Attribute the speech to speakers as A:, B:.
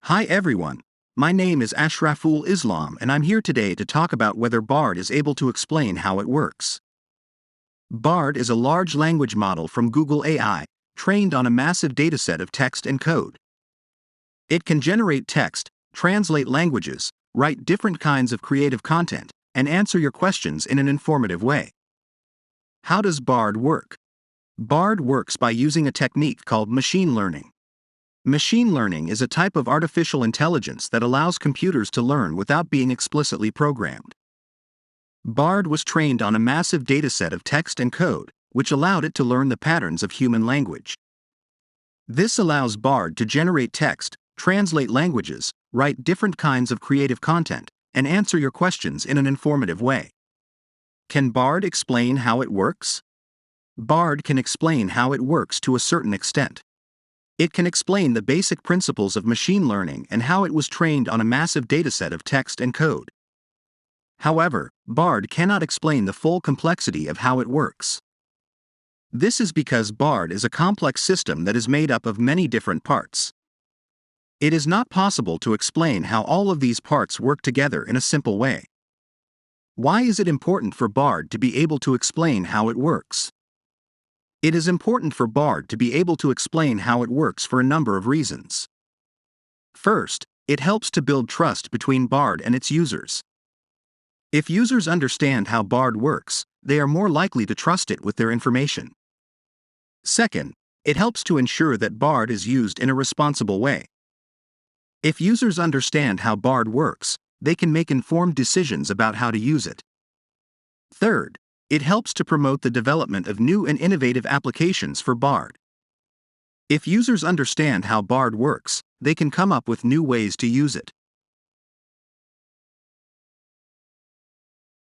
A: Hi everyone, my name is Ashraful Islam and I'm here today to talk about whether Bard is able to explain how it works. Bard is a large language model from Google AI, trained on a massive dataset of text and code. It can generate text, translate languages, write different kinds of creative content, and answer your questions in an informative way. How does Bard work? Bard works by using a technique called machine learning. Machine learning is a type of artificial intelligence that allows computers to learn without being explicitly programmed. Bard was trained on a massive dataset of text and code, which allowed it to learn the patterns of human language. This allows Bard to generate text, translate languages, write different kinds of creative content, and answer your questions in an informative way. Can Bard explain how it works? Bard can explain how it works to a certain extent. It can explain the basic principles of machine learning and how it was trained on a massive dataset of text and code. However, Bard cannot explain the full complexity of how it works. This is because Bard is a complex system that is made up of many different parts. It is not possible to explain how all of these parts work together in a simple way. Why is it important for Bard to be able to explain how it works? It is important for Bard to be able to explain how it works for a number of reasons. First, it helps to build trust between Bard and its users. If users understand how Bard works, they are more likely to trust it with their information. Second, it helps to ensure that Bard is used in a responsible way. If users understand how Bard works, they can make informed decisions about how to use it. Third, it helps to promote the development of new and innovative applications for Bard. If users understand how Bard works, they can come up with new ways to use it.